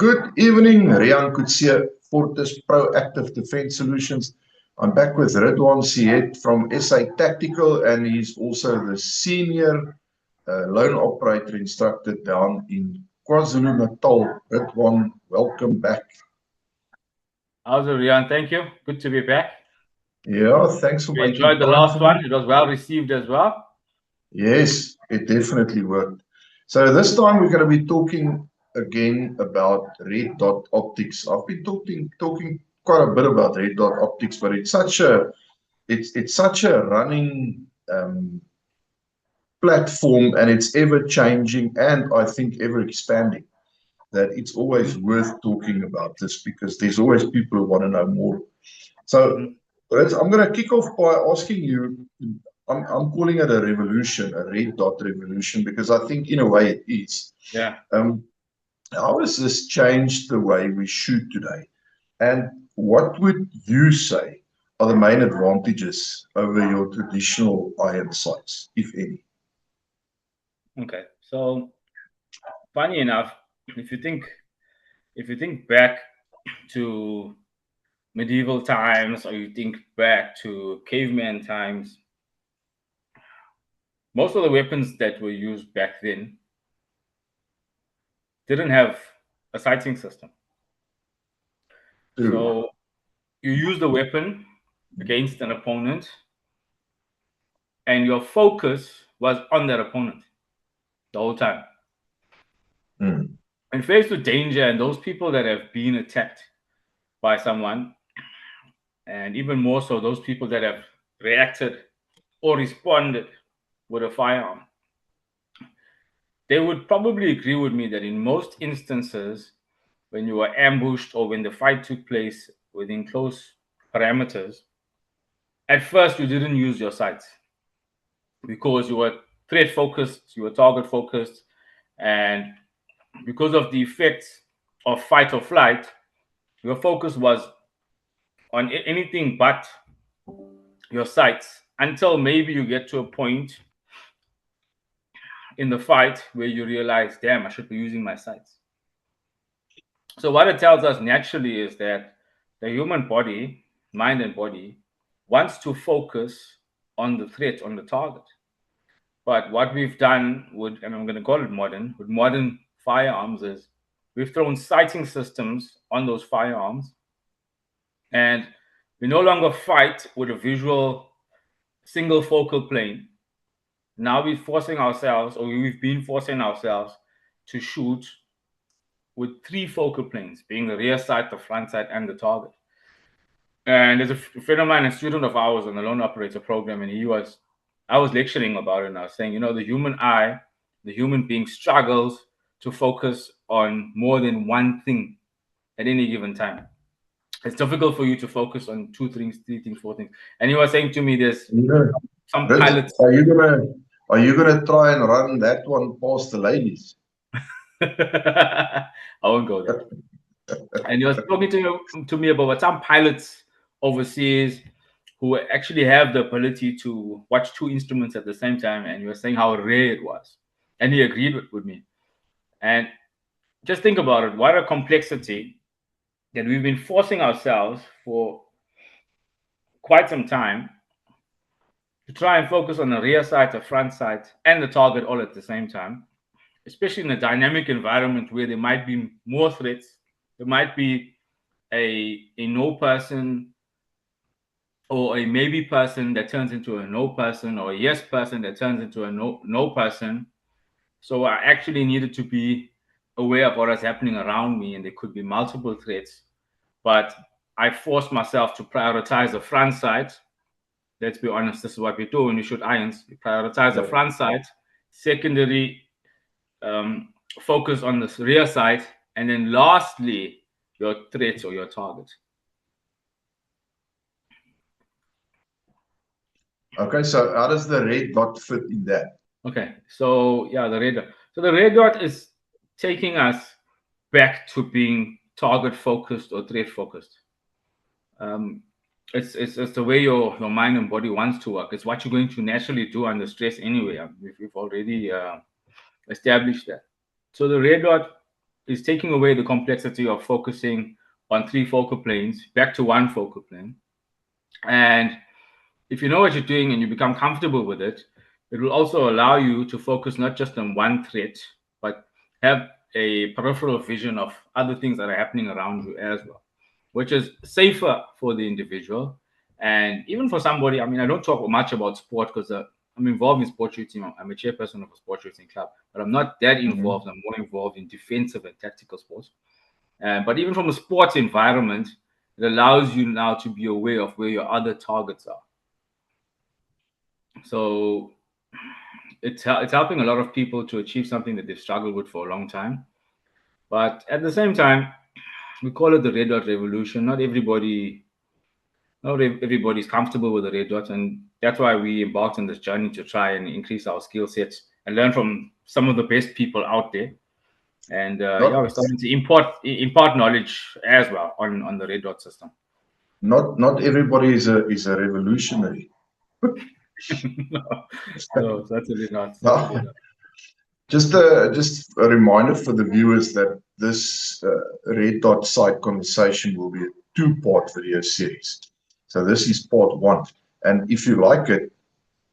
Good evening, Rian Kutsia, Fortis Proactive Defense Solutions. I'm back with Ridwaan Syed from SA Tactical, and he's also the senior loan operator instructor down in KwaZulu-Natal. Ridwaan, welcome back. How's it, Rian? Thank you. Good to be back. Yeah, thanks for We making enjoyed the time last for one. me. It was well received as well. Yes, it definitely worked. So this time we're going to be talking again about red dot optics. I've been talking quite a bit about red dot optics, but it's such a running platform, and it's ever changing, and I think ever expanding, that it's always worth talking about this because there's always people who want to know more. So I'm going to kick off by asking you. I'm calling it a revolution, a red dot revolution, because I think in a way it is. Yeah. How has this changed the way we shoot today? And what would you say are the main advantages over your traditional iron sights, if any? Okay. So, funny enough, if you think back to medieval times, or you think back to caveman times, most of the weapons that were used back then didn't have a sighting system. So you use the weapon against an opponent, and your focus was on that opponent the whole time. And faced with danger and those people that have been attacked by someone, and even more so those people that have reacted or responded with a firearm, they would probably agree with me that in most instances, when you were ambushed or when the fight took place within close parameters, at first you didn't use your sights because you were threat focused, you were target focused, and because of the effects of fight or flight, your focus was on anything but your sights until maybe you get to a point in the fight where you realize, damn, I should be using my sights. So what it tells us naturally is that the human body, mind and body, wants to focus on the threat, on the target. But what we've done with, and I'm going to call it modern, with modern firearms, is we've thrown sighting systems on those firearms, and we no longer fight with a visual single focal plane. Now we're forcing ourselves, or we've been forcing ourselves to shoot with three focal planes, being the rear sight, the front sight, and the target. And there's a friend of mine, a student of ours on the loan operator program, and I was lecturing about it, and I was saying, the human eye, the human being struggles to focus on more than one thing at any given time. It's difficult for you to focus on two things, three things, four things. And he was saying to me, there's some pilots. Are you gonna try and run that one past the ladies? I won't go there. And he was talking to me about some pilots overseas who actually have the ability to watch two instruments at the same time, and he was saying how rare it was. And he agreed with me. And just think about it, what a complexity that we've been forcing ourselves for quite some time to try and focus on the rear sight, the front sight, and the target all at the same time, especially in a dynamic environment where there might be more threats. There might be a no person or a maybe person that turns into a no person, or a yes person that turns into a no person. So I actually needed to be aware of what is happening around me, and there could be multiple threats. But I forced myself to prioritize the front sight. Let's be honest, this is what we do when you shoot irons. You prioritize the front sight, secondary focus on the rear sight, and then lastly, your threat or your target. Okay, so how does the red dot fit in that? Okay, so yeah, the red dot. So the red dot is taking us back to being target focused or threat focused. It's the way your mind and body wants to work. It's what you're going to naturally do under stress anyway. We've already established that. So the red dot is taking away the complexity of focusing on 3 focal planes back to 1 focal plane. And if you know what you're doing and you become comfortable with it, it will also allow you to focus not just on one threat, but have a peripheral vision of other things that are happening around you as well, which is safer for the individual. And even for somebody, I mean, I don't talk much about sport because I'm involved in sport shooting. I'm a chairperson of a sport shooting club, but I'm not that involved. I'm more involved in defensive and tactical sports. But even from a sports environment, it allows you now to be aware of where your other targets are. So it's helping a lot of people to achieve something that they've struggled with for a long time. But at the same time, we call it the red dot revolution. Not everybody's comfortable with the red dot, and that's why we embarked on this journey to try and increase our skill sets and learn from some of the best people out there. And we're starting to impart knowledge as well on the red dot system. Not everybody is a revolutionary. No, certainly not. Just a reminder for the viewers that this red dot sight conversation will be a 2-part video series. So this is part 1, and if you like it,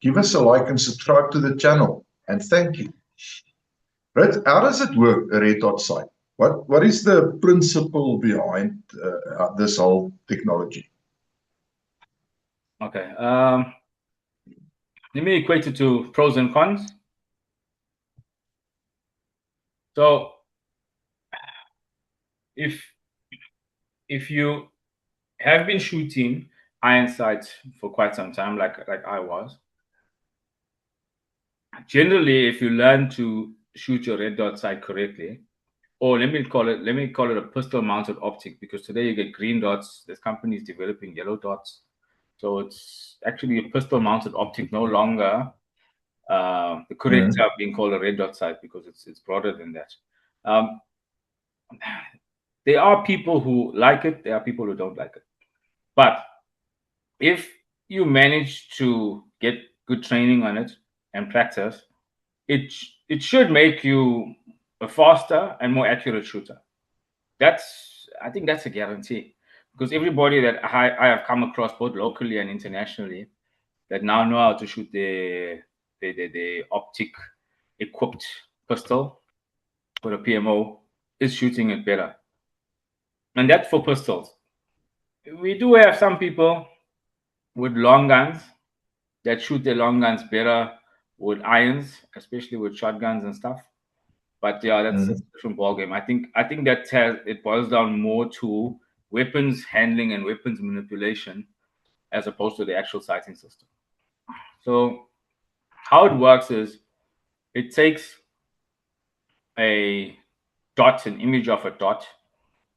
give us a like and subscribe to the channel, and thank you. Right? How does it work, a red dot sight? What is the principle behind this whole technology? Okay. Let me equate it to pros and cons. So if you have been shooting iron sights for quite some time, like I was, generally, if you learn to shoot your red dot sight correctly, or let me call it a pistol mounted optic, because today you get green dots. There's companies developing yellow dots. So it's actually a pistol mounted optic, no longer the correct term being called a red dot sight, because it's broader than that. There are people who like it. There are people who don't like it. But if you manage to get good training on it and practice, it should make you a faster and more accurate shooter. I think that's a guarantee, because everybody that I have come across, both locally and internationally, that now know how to shoot the optic equipped pistol with a PMO is shooting it better. And that's for pistols. We do have some people with long guns that shoot their long guns better with irons, especially with shotguns and stuff. But yeah, that's a different ballgame. I think that it boils down more to weapons handling and weapons manipulation as opposed to the actual sighting system. So how it works is it takes a dot, an image of a dot,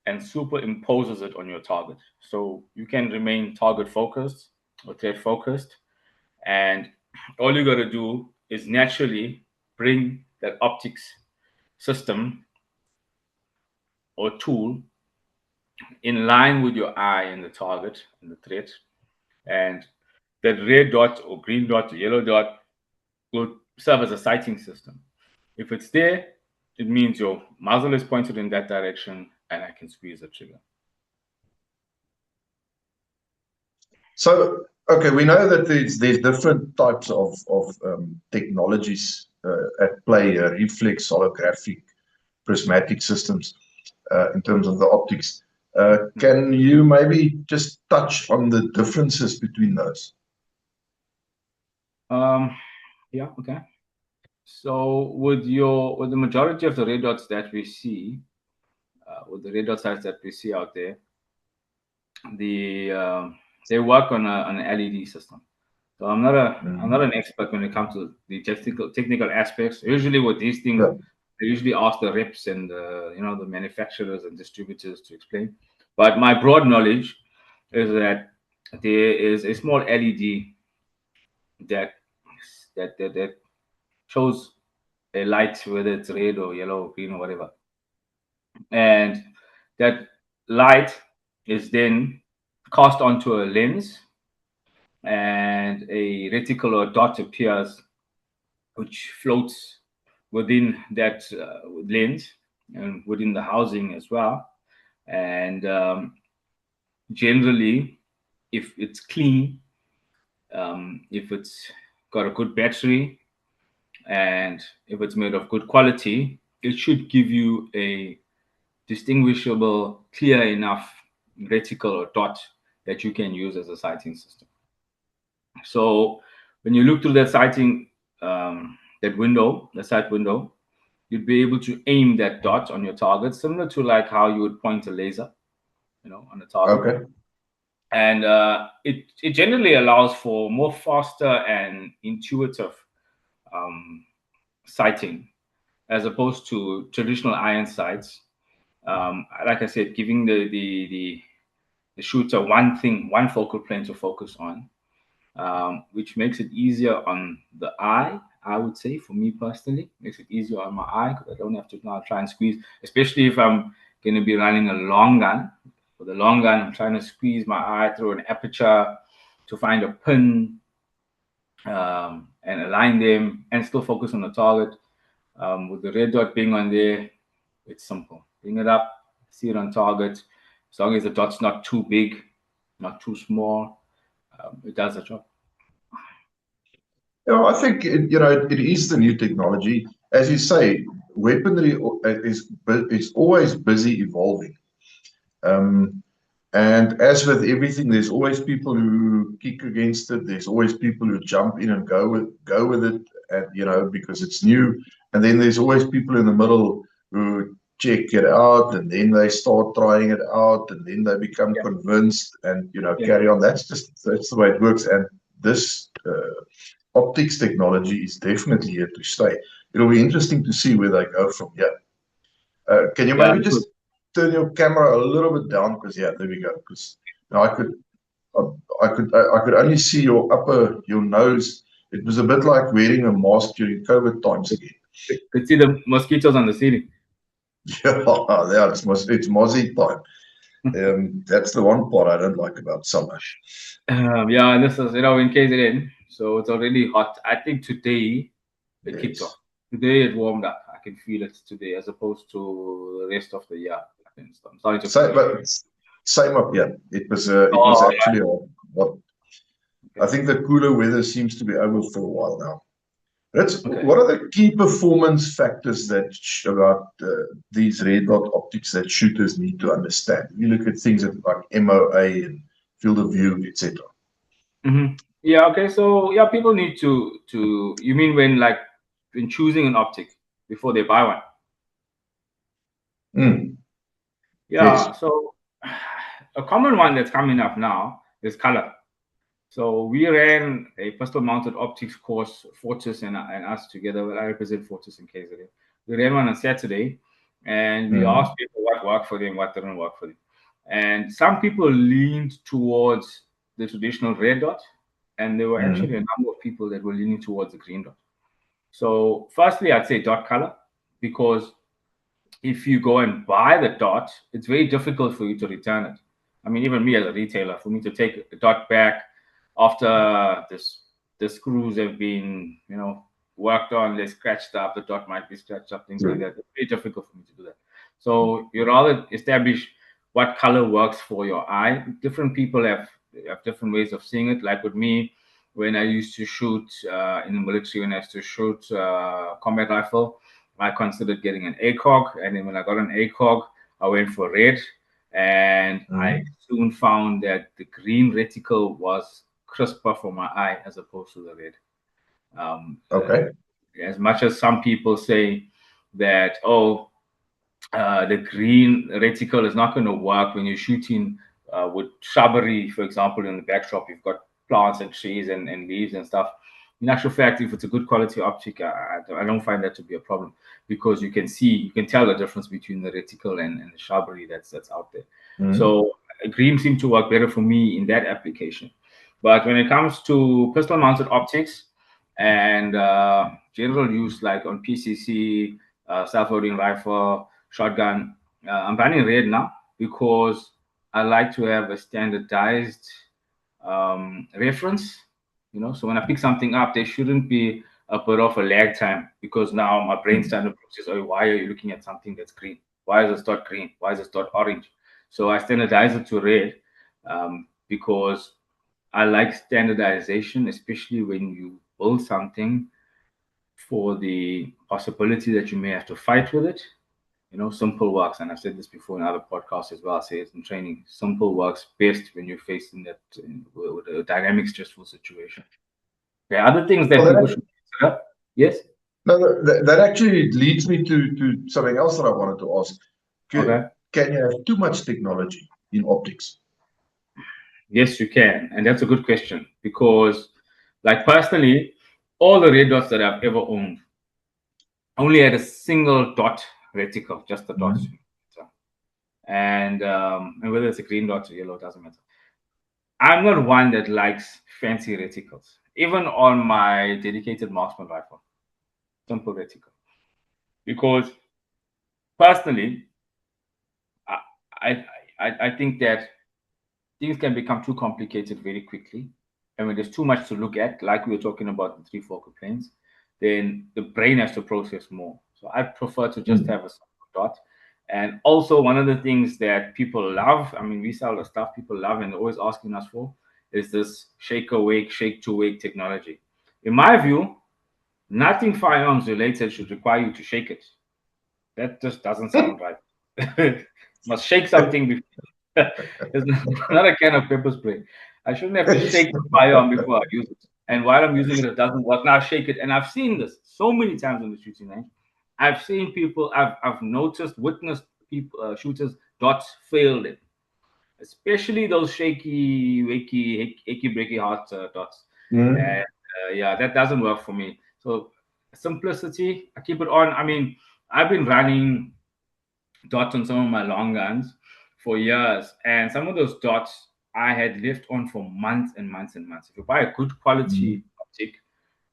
and superimposes it on your target. So you can remain target focused or threat focused. And all you got to do is naturally bring that optics system or tool in line with your eye and the target and the threat. And that red dot or green dot or yellow dot will serve as a sighting system. If it's there, it means your muzzle is pointed in that direction and I can squeeze the trigger. So, okay, we know that there's different types of technologies at play, reflex, holographic, prismatic systems in terms of the optics. Can you maybe just touch on the differences between those? Yeah, okay. So with the majority of the red dots that we see, with the red dot sights that we see out there, they work on an LED system. So I'm not an expert when it comes to the technical aspects. Usually with these things, they usually ask the reps and the manufacturers and distributors to explain. But my broad knowledge is that there is a small LED that shows a light, whether it's red or yellow or green or whatever. And that light is then cast onto a lens, and a reticle or dot appears, which floats within that lens. and within the housing as well. And generally, if it's clean, if it's got a good battery, and if it's made of good quality, it should give you a distinguishable, clear enough reticle or dot that you can use as a sighting system. So when you look through that sighting, that window, the sight window, you'd be able to aim that dot on your target, similar to like how you would point a laser, on a target. Okay. And it generally allows for more faster and intuitive sighting as opposed to traditional iron sights. Like I said, giving the shooter one focal plane to focus on, which makes it easier on the eye. I would say, for me personally, makes it easier on my eye because I don't have to now try and squeeze, especially if I'm going to be running a long gun. For the long gun, I'm trying to squeeze my eye through an aperture to find a pin, and align them and still focus on the target. With the red dot being on there, it's simple. Bring it up, see it on target. As long as the dot's not too big, not too small, it does the job. I think it is the new technology. As you say, weaponry is always busy evolving. And as with everything, there's always people who kick against it. There's always people who jump in and go with it, and because it's new. And then there's always people in the middle who check it out, and then they start trying it out, and then they become convinced, and carry on. That's the way it works. And this optics technology is definitely here to stay. It'll be interesting to see where they go from here. Can you maybe just turn your camera a little bit down? Because there we go. Because now I could only see your nose. It was a bit like wearing a mask during COVID times again. You could see the mosquitoes on the ceiling. Yeah, it's mozzie time. That's the one part I don't like about summer. Yeah, and this is in KZN, so it's already hot. I think today it kicked off. Today it warmed up. I can feel it today, as opposed to the rest of the year. I'm starting to same up here. It was actually what I think the cooler weather seems to be over for a while now. What are the key performance factors about these red dot optics that shooters need to understand? You look at things like MOA and field of view, etc. Mm-hmm. Yeah. Okay. So people need to. You mean when choosing an optic before they buy one? Yeah. Yes. So a common one that's coming up now is color. So we ran a pistol-mounted optics course, Fortis and us together. Well, I represent Fortis in KZN. We ran one on Saturday, and we asked people what worked for them, what didn't work for them. And some people leaned towards the traditional red dot, and there were actually a number of people that were leaning towards the green dot. So firstly, I'd say dot color, because if you go and buy the dot, it's very difficult for you to return it. I mean, even me as a retailer, for me to take the dot back after the screws have been, worked on, they're scratched up, the dot might be scratched up, things like that. It's very difficult for me to do that. So you rather establish what color works for your eye. Different people have different ways of seeing it. Like with me, when I used to shoot in the military, when I used to shoot combat rifle, I considered getting an ACOG, and then when I got an ACOG, I went for red, and I soon found that the green reticle was crisper for my eye as opposed to the red. As much as some people say that, the green reticle is not going to work when you're shooting with shrubbery, for example, in the backdrop, you've got plants and trees and leaves and stuff. In actual fact, if it's a good quality optic, I don't find that to be a problem, because you can tell the difference between the reticle and the shrubbery that's out there. So green seemed to work better for me in that application. But when it comes to pistol mounted optics and general use, like on PCC, self-loading rifle, shotgun, I'm running red now because I like to have a standardized reference. So when I pick something up, there shouldn't be a bit of a lag time, because now my brain's trying to process, oh, why are you looking at something that's green? Why is it dot green? Why is it dot orange? So I standardize it to red, because I like standardization, especially when you build something for the possibility that you may have to fight with it. Simple works, and I've said this before in other podcasts as well. I say it in training. Simple works best when you're facing that with a dynamic, stressful situation. There are other things that Well, people should consider. Yes. no, that actually leads me to something else that I wanted to ask. Okay. Can you have too much technology in optics? Yes, you can, and that's a good question, because, like, personally, all the red dots that I've ever owned only had a single dot reticle, just the dot. And whether it's a green dot or yellow, doesn't matter. I'm not one that likes fancy reticles, even on my dedicated marksman rifle. Simple reticle, because personally, I think that things can become too complicated very quickly, and when there's too much to look at, like we were talking about the three focal planes, then the brain has to process more. So I prefer to just have a simple dot. And also, one of the things that people love, I mean, we sell the stuff people love and they're always asking us for, is this shake awake, shake to wake technology. In my view, nothing firearms related should require you to shake it. That just doesn't sound right. Must shake something before. It's not a can of pepper spray. I shouldn't have to shake the firearm before I use it. And while I'm using it, it doesn't work. Now I shake it. And I've seen this so many times on the shooting range. I've seen people, I've noticed, witnessed people, shooters, dots failed it. Especially those shaky, wakey, achy, breaky heart dots. And yeah, that doesn't work for me. So simplicity, I keep it on. I mean, I've been running dots on some of my long guns for years, and some of those dots I had left on for months and months and months. If you buy a good quality optic,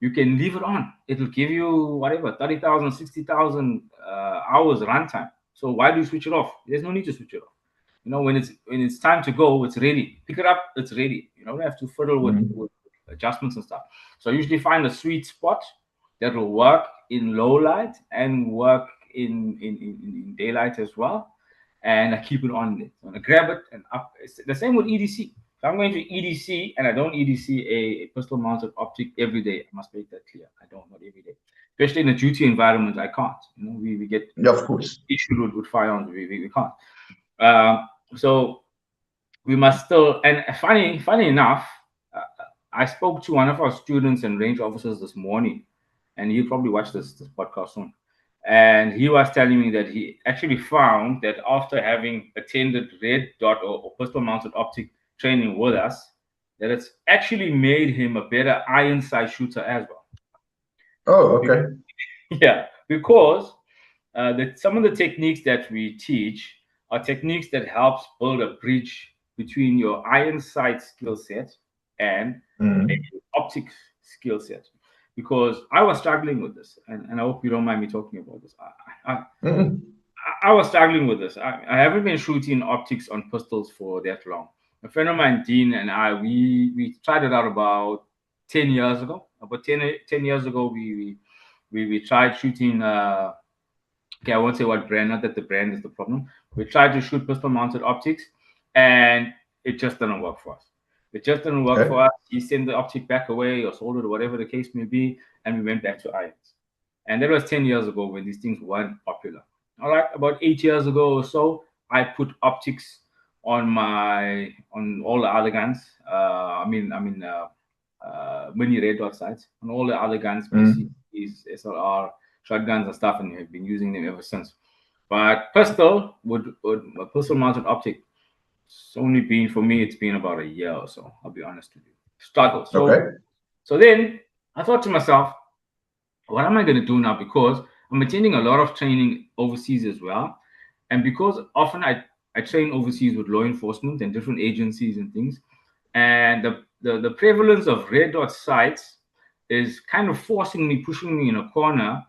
you can leave it on. It'll give you whatever 30,000, 60,000 hours runtime. So why do you switch it off? There's no need to switch it off. When it's time to go, it's ready. Pick it up, it's ready. You don't have to fiddle with adjustments and stuff. So I usually find a sweet spot that will work in low light and work in daylight as well. And I keep it on it. So I grab it and up. It's the same with EDC. If I'm going to EDC and I don't EDC a pistol mounted optic every day, I must make that clear. I don't, not every day. Especially in a duty environment, I can't. We get of course issued with firearms. We can't. So we must still. And funny enough, I spoke to one of our students and range officers this morning, and he'll probably watch this podcast soon. And he was telling me that he actually found that after having attended red dot or pistol mounted optic training with us, that it's actually made him a better iron sight shooter as well. Oh, okay. Yeah, because some of the techniques that we teach are techniques that helps build a bridge between your iron sight skill set and optics skill set. Because I was struggling with this, and I hope you don't mind me talking about this. I was struggling with this. I haven't been shooting optics on pistols for that long. A friend of mine, Dean, and I, we tried it out about 10 years ago. About 10 years ago, we tried shooting. Okay, I won't say what brand. Not that the brand is the problem. We tried to shoot pistol-mounted optics, and it just didn't work for us. It just didn't work for us. He sent the optic back away or sold it or whatever the case may be, and we went back to irons. And that was 10 years ago when these things weren't popular. All right, about 8 years ago or so, I put optics on all the other guns. Mini red dot sights on all the other guns, PCs, SLR, shotguns and stuff, and have been using them ever since. But pistol with a pistol mounted optic, it's only been, for me, it's been about a year or so. I'll be honest with you. Struggle. So then I thought to myself, what am I going to do now? Because I'm attending a lot of training overseas as well. And because often I train overseas with law enforcement and different agencies and things. And the prevalence of red dot sights is kind of pushing me in a corner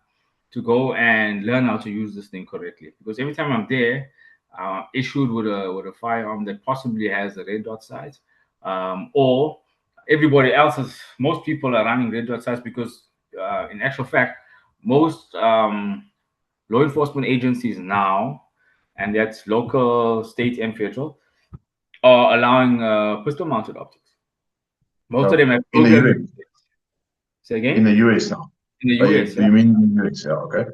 to go and learn how to use this thing correctly. Because every time I'm there, issued with a firearm that possibly has a red dot sights, or everybody else most people are running red dot sights because in actual fact, most law enforcement agencies now, and that's local, state, and federal, are allowing pistol-mounted optics. Most of them have In the programs. US. Say again? In the US now. In the Oh, US, yeah. you mean in the US? Yeah, okay.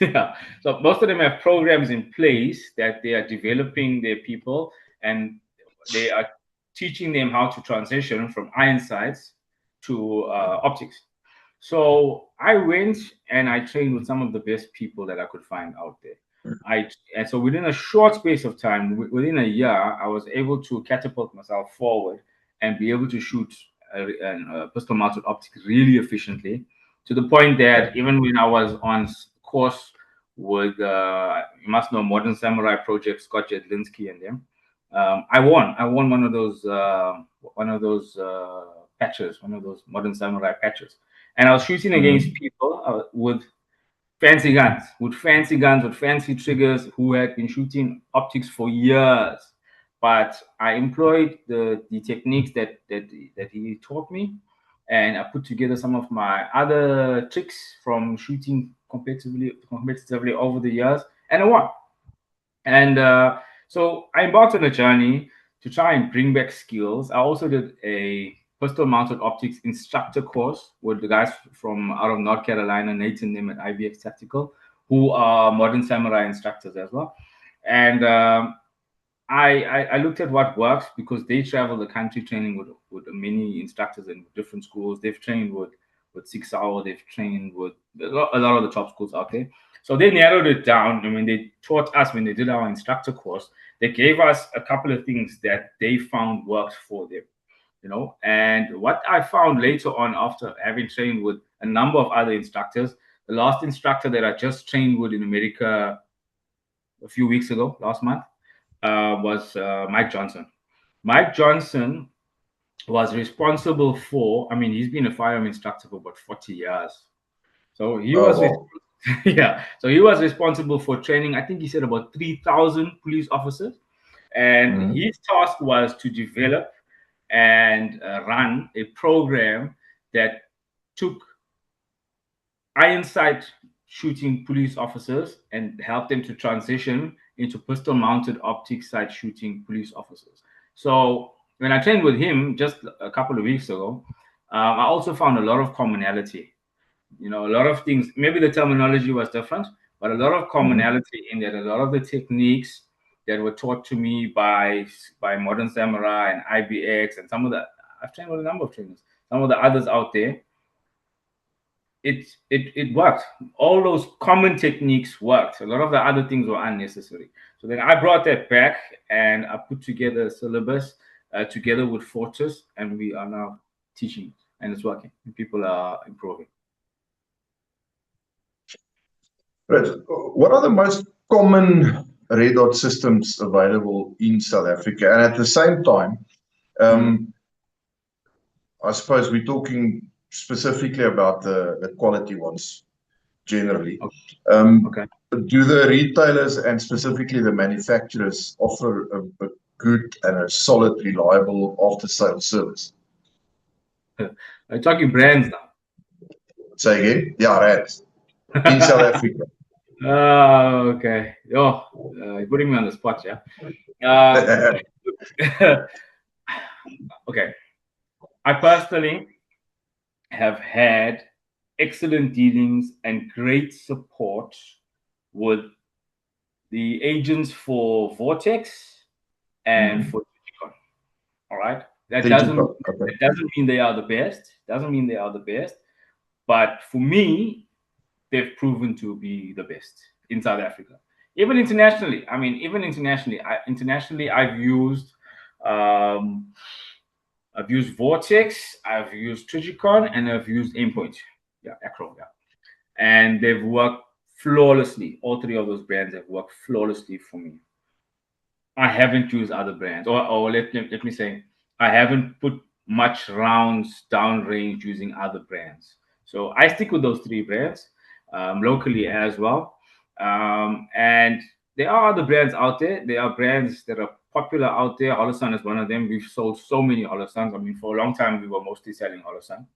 Yeah. So most of them have programs in place that they are developing their people, and they are teaching them how to transition from iron sights to optics. So I went and I trained with some of the best people that I could find out there. And so within a short space of time, within a year, I was able to catapult myself forward and be able to shoot a pistol-mounted optics really efficiently, to the point that even when I was on course with you must know Modern Samurai Project, Scott Jedlinski and them, I won one of those patches, one of those Modern Samurai patches, and I was shooting against people with fancy guns, with fancy triggers, who had been shooting optics for years. But I employed the techniques that he taught me, and I put together some of my other tricks from shooting competitively over the years, and I won. And so I embarked on a journey to try and bring back skills. I also did a pistol mounted optics instructor course with the guys from out of North Carolina, Nate and them at IBX Tactical, who are modern samurai instructors as well. And I looked at what works, because they travel the country training with many instructors in different schools. They've trained with 6 Hour, they've trained with a lot of the top schools out there. So they narrowed it down. I mean, they taught us when they did our instructor course, they gave us a couple of things that they found worked for them, you know. And what I found later on, after having trained with a number of other instructors, the last instructor that I just trained with in America a few weeks ago, last month, was Mike Johnson. Mike Johnson was responsible for, I mean, he's been a firearm instructor for about 40 years. So he Oh, was, wow. yeah. So he was responsible for training, I think he said about 3,000 police officers. And his task was to develop and run a program that took iron sight shooting police officers and help them to transition into pistol mounted optic sight shooting police officers. So when I trained with him just a couple of weeks ago, I also found a lot of commonality. You know, a lot of things, maybe the terminology was different, but a lot of commonality in that. A lot of the techniques that were taught to me by Modern Samurai and IBX and some of the, I've trained with a number of trainers, some of the others out there, it worked. All those common techniques worked. A lot of the other things were unnecessary. So then I brought that back and I put together a syllabus together with Fortress, and we are now teaching it, and it's working. People are improving. Right. What are the most common red dot systems available in South Africa? And at the same time, I suppose we're talking specifically about the quality ones generally. Okay. Do the retailers and specifically the manufacturers offer a good and a solid, reliable after-sales service? I'm talking brands now. Say again? Yeah, right. In South Africa. Okay. Oh, you're putting me on the spot, yeah. Okay. I personally have had excellent dealings and great support with the agents for Vortex and for Digicon. All right. That doesn't mean they are the best. Doesn't mean they are the best. But for me, they've proven to be the best in South Africa. Even internationally. I mean, even internationally. I've used Vortex, I've used Trigicon, and I've used Aimpoint. Yeah, Acro, yeah. And they've worked flawlessly. All three of those brands have worked flawlessly for me. I haven't used other brands, or let me say, I haven't put much rounds downrange using other brands. So I stick with those three brands locally as well. And there are other brands out there. There are brands that are popular out there. Holosun is one of them. We've sold so many Holosuns. I mean, for a long time, we were mostly selling Holosun.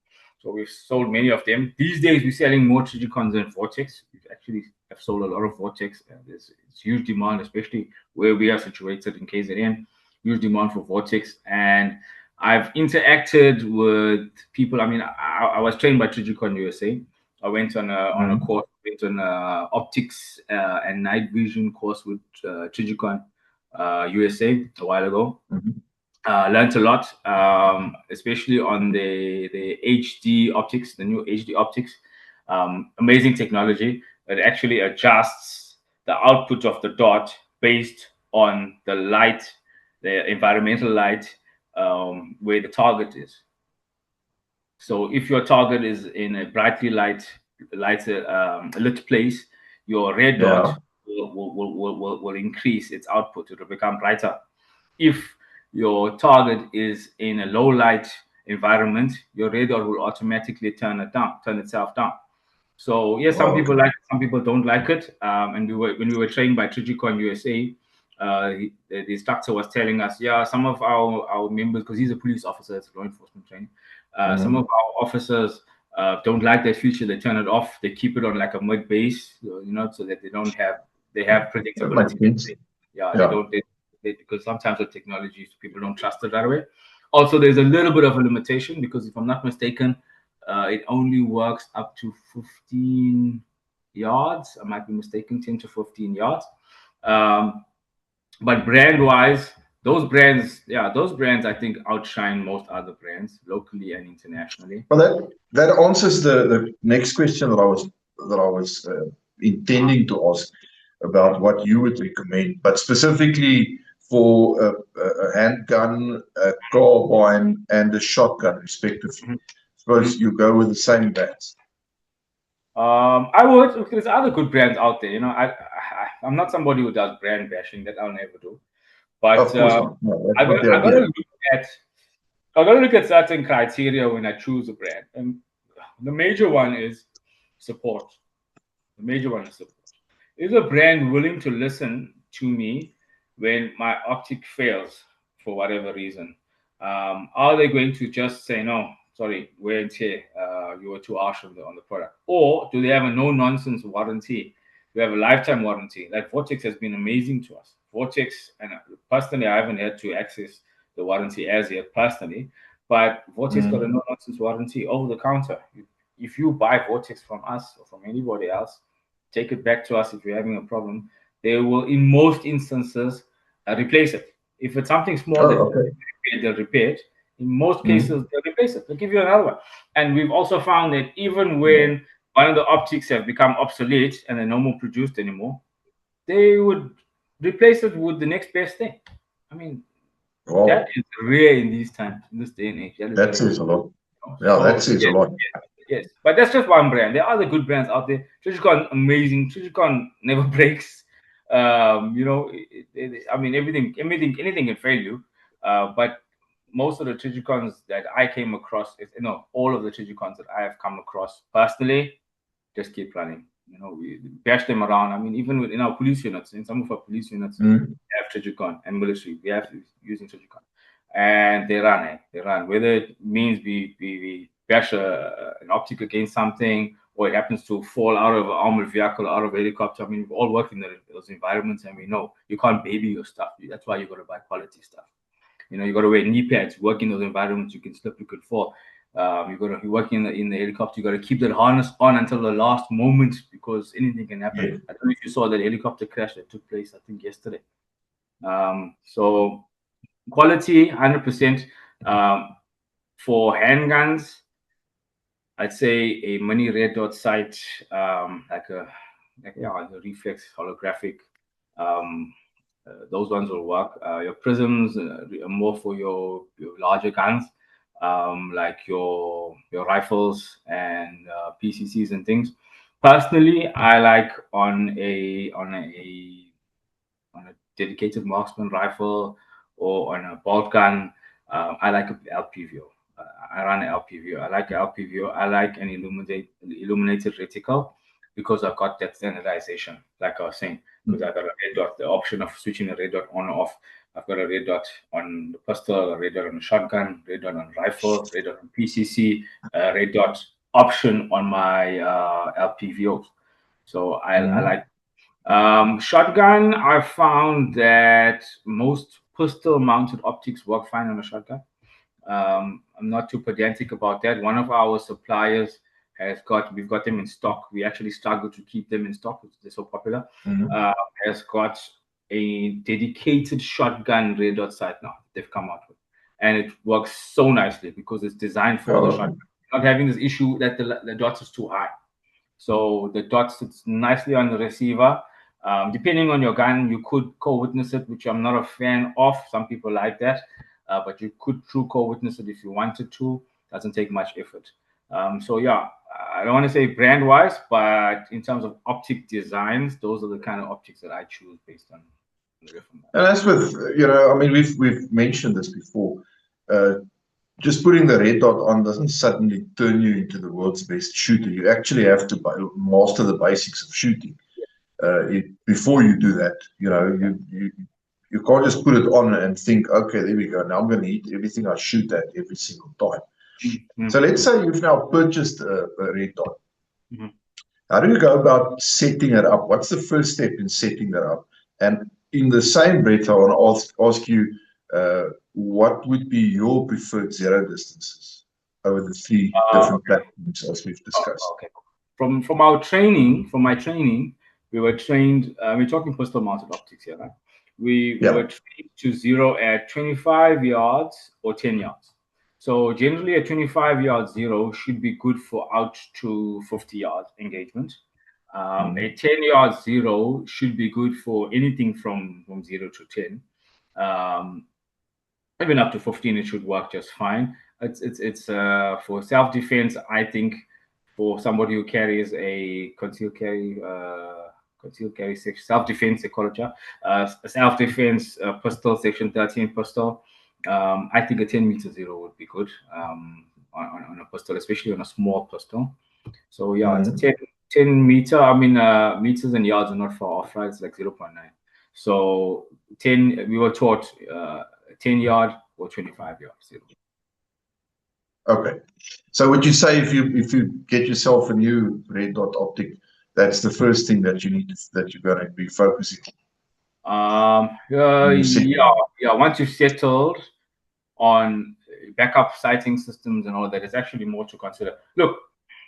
So we've sold many of them. These days, we're selling more Trigicons than Vortex. We've actually have sold a lot of Vortex. There's huge demand, especially where we are situated in KZN. Huge demand for Vortex. And I've interacted with people. I mean, I was trained by Trigicon USA. I went on a course, went on optics and night vision course with Trigicon USA a while ago. Learned a lot, especially on the HD optics, the new HD optics. Amazing technology that actually adjusts the output of the dot based on the light, the environmental light, where the target is. So if your target is in a brightly lit place, your red dot will increase its output. It will become brighter. If your target is in a low light environment, your red dot will automatically turn itself down. So yes, some people like it, some people don't like it. And when we were trained by Trigicon USA, the instructor was telling us, yeah, some of our members, because he's a police officer, it's law enforcement training, some of our officers don't like that feature. They turn it off. They keep it on like a mid base, so that they have predictability. Yeah, they don't. Because sometimes with technology, people don't trust it right away. Also, there's a little bit of a limitation because if I'm not mistaken, it only works up to 15 yards. I might be mistaken, 10 to 15 yards. But brand-wise, those brands, I think outshine most other brands locally and internationally. Well, that answers the next question that I was intending to ask about what you would recommend, but specifically for a handgun, a carbine, and a shotgun, respectively. Suppose you go with the same brands. I would, because there's other good brands out there. I'm not somebody who does brand bashing. That I'll never do. But of course not. No, I gotta look at certain criteria when I choose a brand, and the major one is support. The major one is support. Is a brand willing to listen to me when my optic fails for whatever reason? Are they going to just say no? Sorry, wear and tear. You were too harsh on the product, or do they have a no nonsense warranty? We have a lifetime warranty. Like Vortex has been amazing to us. Vortex, and personally, I haven't had to access the warranty as yet personally, but Vortex got a no nonsense warranty over the counter. If you buy Vortex from us or from anybody else, take it back to us if you're having a problem. They will, in most instances, replace it. If it's something small they'll repair it. In most cases, they'll replace it. They'll give you another one. And we've also found that even when one of the optics have become obsolete and they're no more produced anymore, they would replace it with the next best thing. I mean, that is rare in these times, in this day and age. That says a lot. Yeah, that says a lot. Yes, but that's just one brand. There are other good brands out there. Trigicon, amazing. Trigicon never breaks. I mean, anything can fail you. But most of the Trigicons that I came across, all of the Trigicons that I have come across personally, just keep running. We bash them around. I mean, even in our police units, in some of our police units, we have Trigicon, and military, we have using Trigicon, and they run. They run. Whether it means we bash an optic against something, or it happens to fall out of an armored vehicle, out of a helicopter. I mean, we all work in those environments, and we know you can't baby your stuff. That's why you got to buy quality stuff. You got to wear knee pads. Work in those environments, you can slip, you could fall. You got to be working in the helicopter. You got to keep that harness on until the last moment because anything can happen. Yeah. I don't know if you saw that helicopter crash that took place, I think yesterday. So quality, 100%. For handguns, I'd say a mini red dot sight, like a reflex holographic. Those ones will work. Your prisms are more for your larger guns. Like your rifles and PCCs and things. Personally, I like on a dedicated marksman rifle or on a bolt gun. I like an LPVO. I run an LPVO. I like an LPVO. I like an illuminated reticle because I've got that standardization, like I was saying, because I got a red dot, the option of switching the red dot on or off. I've got a red dot on the pistol, a red dot on the shotgun, red dot on rifle, red dot on PCC, red dot option on my LPVOs. So I like shotgun. I found that most pistol-mounted optics work fine on a shotgun. I'm not too pedantic about that. One of our suppliers we've got them in stock. We actually struggle to keep them in stock because they're so popular. Has got a dedicated shotgun red dot sight now they've come out with, and it works so nicely because it's designed for the shotgun. Not having this issue that the dot is too high. So the dot sits nicely on the receiver. Depending on your gun, you could co-witness it, which I'm not a fan of. Some people like that, but you could true co-witness it if you wanted to. Doesn't take much effort. So yeah, I don't want to say brand-wise, but in terms of optic designs, those are the kind of optics that I choose based on the different. And as with, I mean, we've mentioned this before. Just putting the red dot on doesn't suddenly turn you into the world's best shooter. You actually have to master the basics of shooting. Before you do that, you can't just put it on and think, okay, there we go. Now I'm going to hit everything I shoot at every single time. So let's say you've now purchased a red dot. How do you go about setting it up? What's the first step in setting that up? And in the same breath, I want to ask you, what would be your preferred zero distances over the three different platforms as we've discussed? Okay. From my training, we were trained. We're talking pistol mounted optics here, right? We were trained to zero at 25 yards or 10 yards. So generally, a 25 yard zero should be good for out to 50 yards engagement. A 10 yard zero should be good for anything from 0 to 10. Even up to 15, it should work just fine. It's for self defense. I think for somebody who carries a concealed carry self defense, they call it, self defense pistol, section 13 pistol. I think a 10 meter zero would be good on a pistol, especially on a small pistol. So yeah, it's a 10 meter. I mean, meters and yards are not far off, right? It's like 0.9. So 10. We were taught 10 yard or 25 yard zero. Okay. So would you say if you get yourself a new red dot optic, that's the first thing that you're going to be focusing on? Yeah. Once you've settled on backup sighting systems and all that, it's actually more to consider. Look,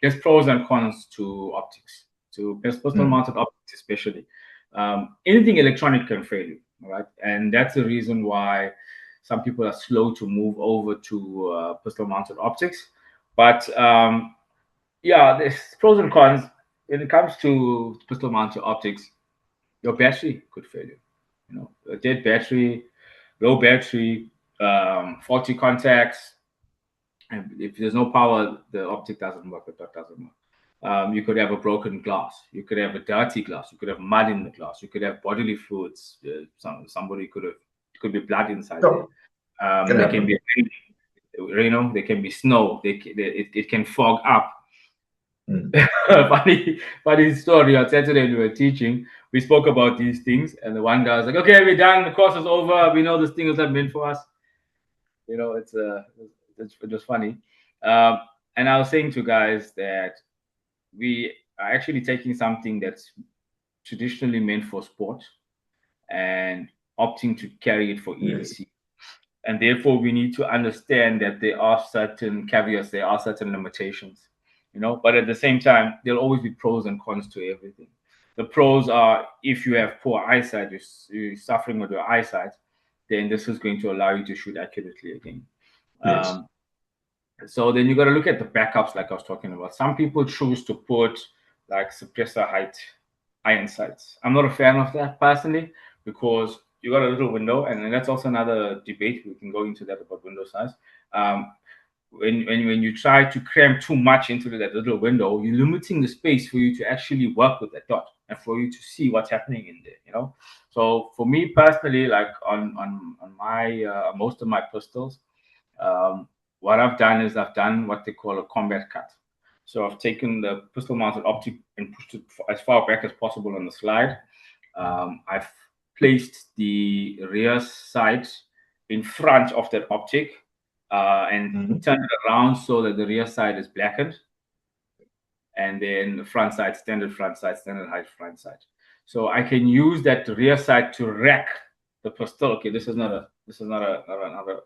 there's pros and cons to optics, to pistol mounted optics especially. Anything electronic can fail you, right? And that's the reason why some people are slow to move over to pistol mounted optics. But yeah, there's pros and cons. When it comes to pistol mounted optics, your battery could fail you. A dead battery, low battery, faulty contacts. And if there's no power, the optic doesn't work, the dot doesn't work. You could have a broken glass. You could have a dirty glass. You could have mud in the glass. You could have bodily fluids. Somebody could be blood inside there. There can be rain, there can be snow. It can fog up. Funny story. On Saturday we were teaching. We spoke about these things, and the one guy was like, "Okay, we're done. The course is over. We know this thing is not meant for us." It was funny. And I was saying to guys that we are actually taking something that's traditionally meant for sport and opting to carry it for EDC. And therefore, we need to understand that there are certain caveats, there are certain limitations, but at the same time, there'll always be pros and cons to everything. The pros are, if you have poor eyesight, you're suffering with your eyesight, then this is going to allow you to shoot accurately again. Yes. So then you got to look at the backups, like I was talking about. Some people choose to put like suppressor height iron sights. I'm not a fan of that personally, because you got a little window, and that's also another debate. We can go into that about window size. When you try to cram too much into that little window, you're limiting the space for you to actually work with that dot and for you to see what's happening in there. So for me personally, like on my most of my pistols, what I've done is I've done what they call a combat cut. So I've taken the pistol mounted optic and pushed it as far back as possible on the slide. I've placed the rear sight in front of that optic and turned it around so that the rear side is blackened, and then the front side, standard height front sight. So I can use that rear sight to rack the pistol. Okay, this is not another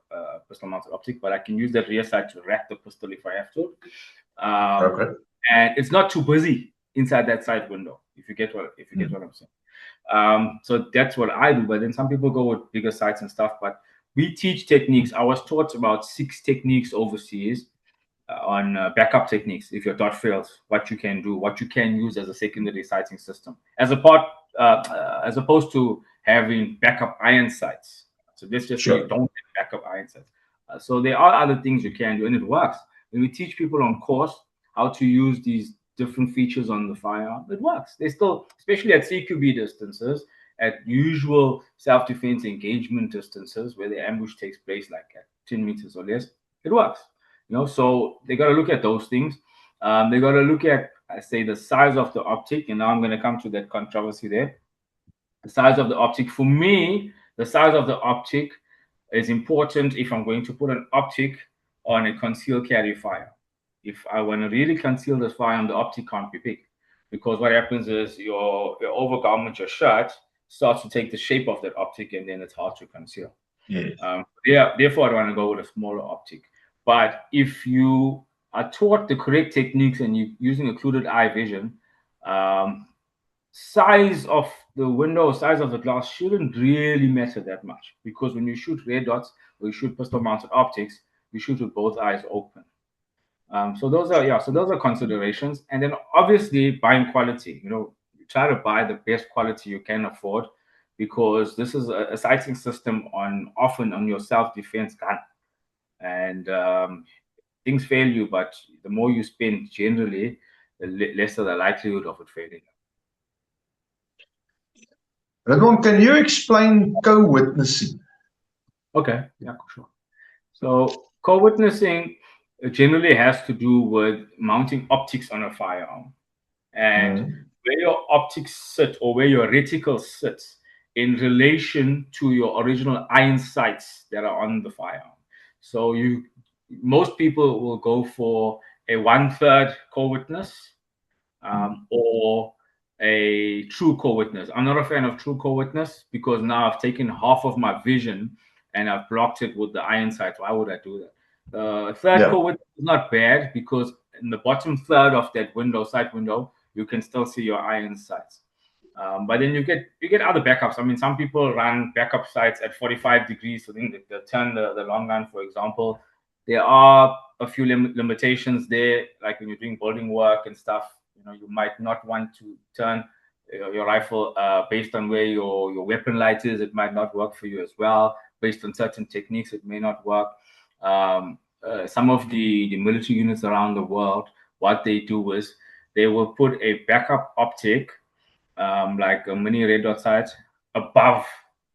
pistol mounted optic, but I can use that rear sight to rack the pistol if I have to. Okay. And it's not too busy inside that side window, if you get what I'm saying. So that's what I do. But then some people go with bigger sights and stuff. But we teach techniques. I was taught about 6 techniques overseas on backup techniques. If your dot fails, what you can do, what you can use as a secondary sighting system, as opposed to having backup iron sights. So let's just say you don't have backup iron sights. So there are other things you can do, and it works. When we teach people on course how to use these different features on the firearm, it works. They still, especially at CQB distances, at usual self-defense engagement distances where the ambush takes place, like at 10 meters or less, it works. So they got to look at those things. They got to look at, I say, the size of the optic, and now I'm going to come to that controversy there. The size of the optic, for me, the size of the optic is important if I'm going to put an optic on a concealed carry fire. If I want to really conceal this firearm, the optic can't be big, because what happens is your overgarment, your shirt, starts to take the shape of that optic, and then it's hard to conceal. Yes. Therefore, I want to go with a smaller optic. But if you are taught the correct techniques and you're using occluded eye vision, size of the window, size of the glass shouldn't really matter that much, because when you shoot red dots or you shoot pistol-mounted optics, you shoot with both eyes open. So those are considerations. And then obviously buying quality. You try to buy the best quality you can afford, because this is a sighting system often on your self-defense gun. And things fail you, but the more you spend, generally, the lesser the likelihood of it failing. Ridwaan, can you explain co-witnessing? Okay, yeah, sure. So co-witnessing generally has to do with mounting optics on a firearm, and where your optics sit, or where your reticle sits in relation to your original iron sights that are on the firearm. So most people will go for a 1/3 co-witness or a true co-witness. I'm not a fan of true co-witness, because now I've taken half of my vision and I've blocked it with the iron sights. Why would I do that? The third co-witness is not bad, because in the bottom third of that sight window, you can still see your iron sights. But then you get other backups. I mean, some people run backup sights at 45 degrees, so then they turn the long gun, for example. There are a few limitations there, like when you're doing building work and stuff. You might not want to turn your rifle based on where your weapon light is. It might not work for you as well. Based on certain techniques, it may not work. Some of the military units around the world, what they do is they will put a backup optic, like a mini red dot sight, above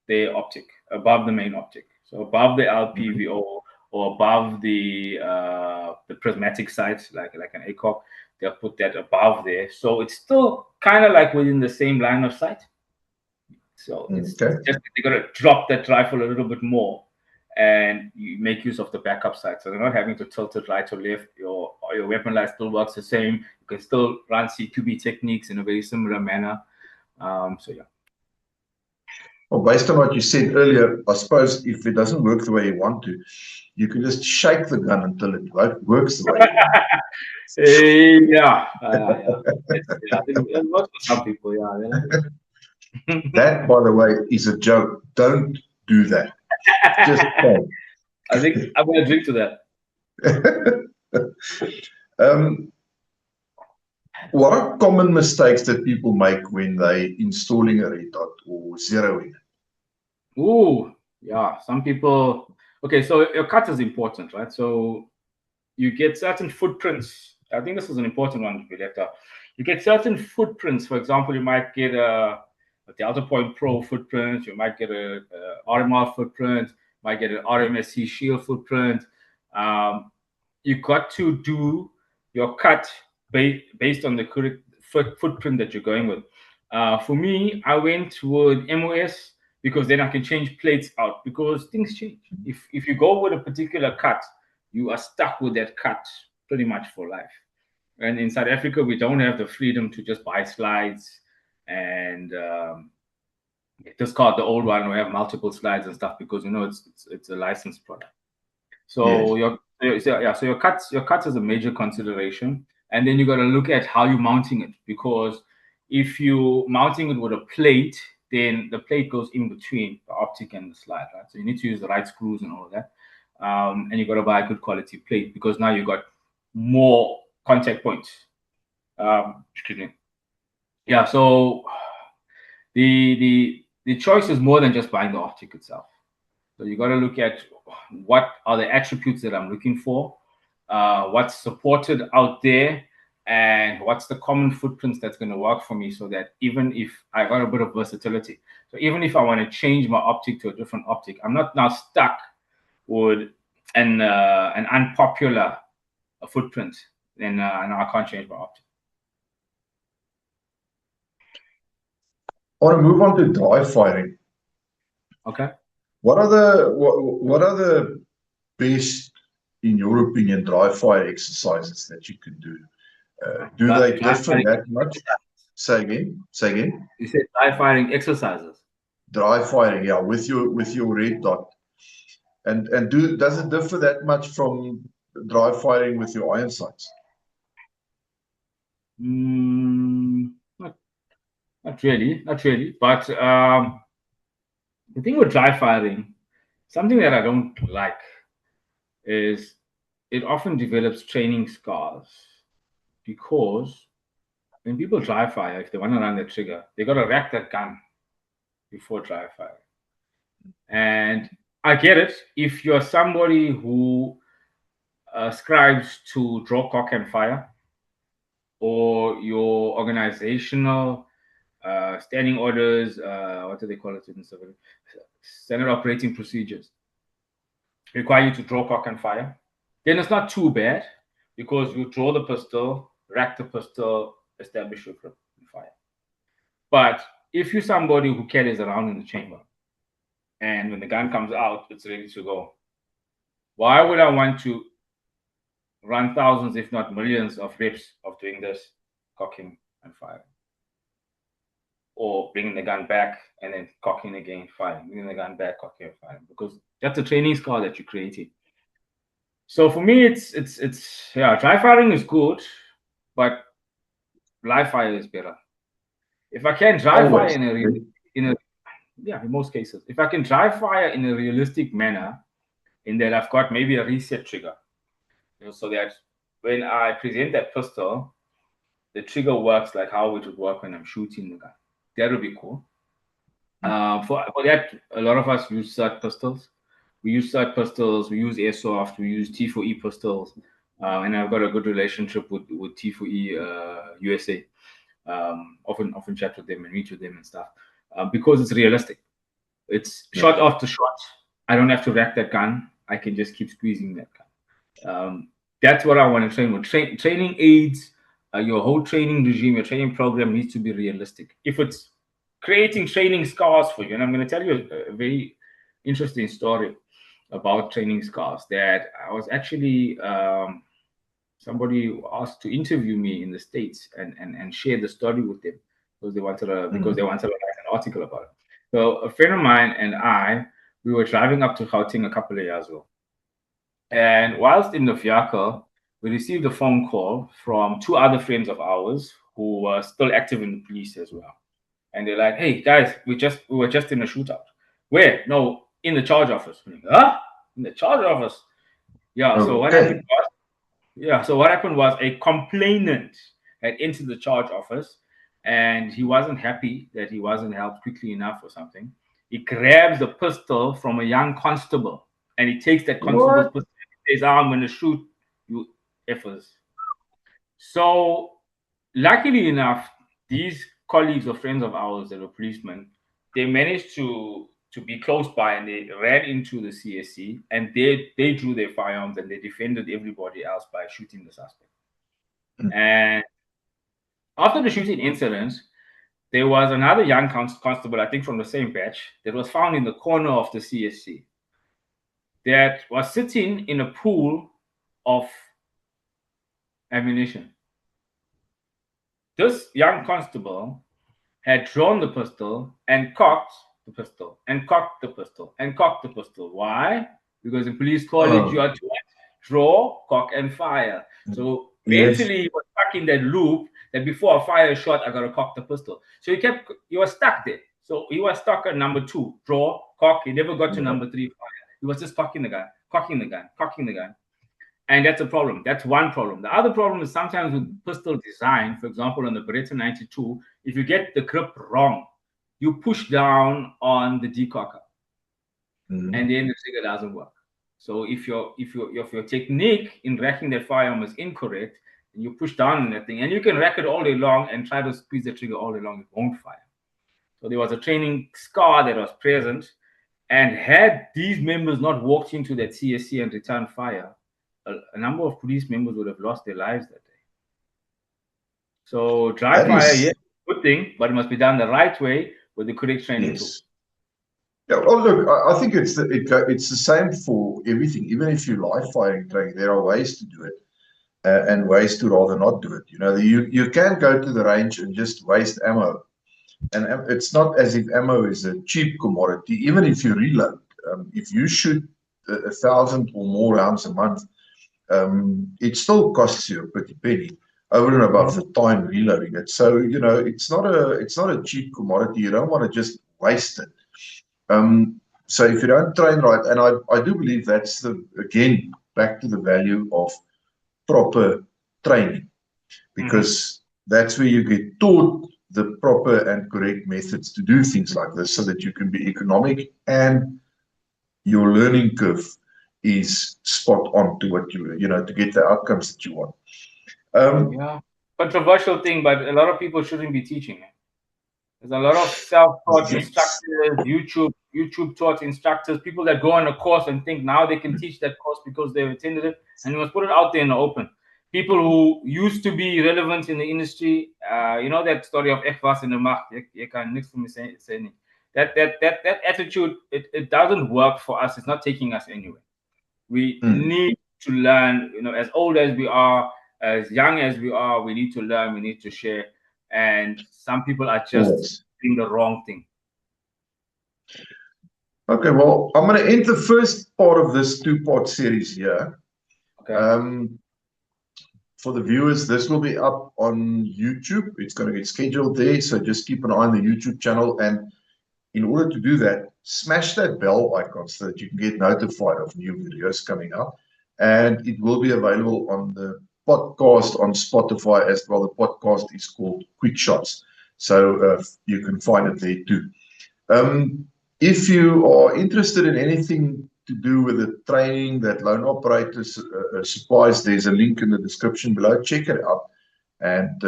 the optic, above the main optic. So above the LPVO or above the prismatic sight, like an ACOG, they'll put that above there. So it's still kind of like within the same line of sight. So it's just they got to drop that rifle a little bit more, and you make use of the backup sight. So they're not having to tilt it right or left. Your weapon light still works the same. You can still run CQB techniques in a very similar manner. So yeah. Well, based on what you said earlier, I suppose if it doesn't work the way you want to, you can just shake the gun until it works the way you want. Yeah. I think it works for some people. Yeah. That, by the way, is a joke. Don't do that. Just don't. I think I'm going to drink to that. What are common mistakes that people make when they installing a red dot or zeroing it? Ooh, yeah. Some people. Okay, so your cut is important, right? So you get certain footprints. I think this is an important one to be left out. You get certain footprints. For example, you might get a Delta Point Pro footprint. You might get a RMR footprint. Might get an RMSC Shield footprint. You got to do your cut based on the correct footprint that you're going with. For me, I went with MOS because then I can change plates out because things change. If you go with a particular cut, you are stuck with that cut pretty much for life. And in South Africa, we don't have the freedom to just buy slides and discard the old one or have multiple slides and stuff because it's a licensed product. So Yes. your cuts is a major consideration, and then you got to look at how you're mounting it, because if you mounting it with a plate, then the plate goes in between the optic and the slide, right? So you need to use the right screws and all of that, and you got to buy a good quality plate because now you got more contact points. Excuse me. Yeah, so the choice is more than just buying the optic itself. So you got to look at what are the attributes that I'm looking for, what's supported out there, and what's the common footprints that's going to work for me, so that even if I got a bit of versatility, so even if I want to change my optic to a different optic, I'm not now stuck with an unpopular footprint, then now I can't change my optic. I want to move on to dry firing. Okay. What are the best, in your opinion, dry fire exercises that you can do? Do they differ that much? Say again. You said dry firing exercises. Dry firing, yeah, with your red dot. And does it differ that much from dry firing with your iron sights? Not really. But the thing with dry firing, something that I don't like is it often develops training scars, because when people dry fire, if they want to run the trigger, they got to rack that gun before dry fire. And I get it. If you're somebody who ascribes to draw, cock, and fire, or your organizational standing orders, what do they call it in civil? Standard operating procedures require you to draw, cock, and fire, then it's not too bad, because you draw the pistol, rack the pistol, establish your grip, and fire. But if you're somebody who carries around in the chamber, and when the gun comes out, it's ready to go, why would I want to run thousands, if not millions, of reps of doing this, cocking and firing? Or bringing the gun back and then cocking again, firing, bringing the gun back, cocking and firing, because that's a training scar that you created. So for me, it's dry firing is good, but live fire is better. If I can dry fire in most cases, if I can dry fire in a realistic manner, in that I've got maybe a reset trigger, so that when I present that pistol, the trigger works like how it would work when I'm shooting the gun. That would be cool. For that, a lot of us use SIRT pistols. We use SIRT pistols, we use airsoft, we use T4E pistols, and I've got a good relationship with T4E USA. Often chat with them and meet with them and stuff, because it's realistic. It's shot after shot. I don't have to rack that gun. I can just keep squeezing that gun. That's what I want to train with. Training aids, your whole training regime, your training program needs to be realistic. If it's creating training scars for you, and I'm going to tell you a very interesting story about training scars, that I was actually somebody asked to interview me in the States and share the story with them, because they wanted to write an article about it. So a friend of mine and I, we were driving up to Gauteng a couple of years ago. And whilst in the vehicle, we received a phone call from two other friends of ours who were still active in the police as well. And they're like, "Hey guys, we were just in a shootout." "Where?" "No, in the charge office." "Huh? In the charge office?" Yeah. So what happened was, what happened was a complainant had entered the charge office, and he wasn't happy that he wasn't helped quickly enough or something. He grabs the pistol from a young constable, and he takes that constable's pistol and says, "I'm going to shoot you effers." So luckily enough, these colleagues or friends of ours that were policemen, they managed to be close by, and they ran into the CSC, and they drew their firearms and they defended everybody else by shooting the suspect. And after the shooting incident, there was another young constable, I think from the same batch, that was found in the corner of the CSC that was sitting in a pool of ammunition. This young constable had drawn the pistol and cocked the pistol and cocked the pistol and cocked the pistol. Why? Because in police college, you are to draw, cock, and fire. So mentally, he was stuck in that loop that before I fire a shot, I got to cock the pistol. So he was stuck there. So he was stuck at number 2, draw, cock. He never got to number 3, fire. He was just cocking the gun, cocking the gun, cocking the gun. And that's a problem. That's one problem. The other problem is sometimes with pistol design, for example, on the Beretta 92, if you get the grip wrong, you push down on the decocker, and then the trigger doesn't work. So if your technique in racking that firearm is incorrect, and you push down on that thing, and you can rack it all day long and try to squeeze the trigger all day long, it won't fire. So there was a training scar that was present, and had these members not walked into that CSC and returned fire, a number of police members would have lost their lives that day. So dry fire, yes, good thing, but it must be done the right way with the correct training tool. Yeah, well, look, I think it's the same for everything. Even if you live firing training, there are ways to do it, and ways to rather not do it. You know, you can go to the range and just waste ammo, and it's not as if ammo is a cheap commodity. Even if you reload, if you shoot 1,000 or more rounds a month, it still costs you a pretty penny over and above the time reloading it. So you know, it's not a cheap commodity. You don't want to just waste it. So if you don't train right, and I do believe that's again back to the value of proper training, because that's where you get taught the proper and correct methods to do things like this, so that you can be economic and your learning curve is spot on to what you know, to get the outcomes that you want. Yeah, controversial thing, but a lot of people shouldn't be teaching it. There's a lot of self-taught instructors, YouTube taught instructors, people that go on a course and think now they can teach that course because they've attended it, and you must put it out there in the open. People who used to be relevant in the industry, you know that story of Ek was in de macht, ek kan niks vir my sê. That attitude, it doesn't work for us. It's not taking us anywhere. We need to learn, you know, as old as we are, as young as we are, we need to learn, we need to share. And some people are just doing the wrong thing. Okay, well, I'm going to end the first part of this 2-part series here. Okay. For the viewers, this will be up on YouTube. It's going to get scheduled there, so just keep an eye on the YouTube channel. And in order to do that, smash that bell icon so that you can get notified of new videos coming up. And it will be available on the podcast on Spotify as well. The podcast is called Quick Shots, so you can find it there too. If you are interested in anything to do with the training that Lone Operators supplies, there's a link in the description below. Check it out and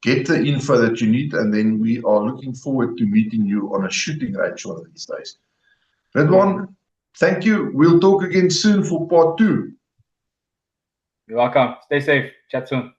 get the info that you need, and then we are looking forward to meeting you on a shooting range one of these days. Ridwaan, thank you. We'll talk again soon for part 2. You're welcome. Stay safe. Chat soon.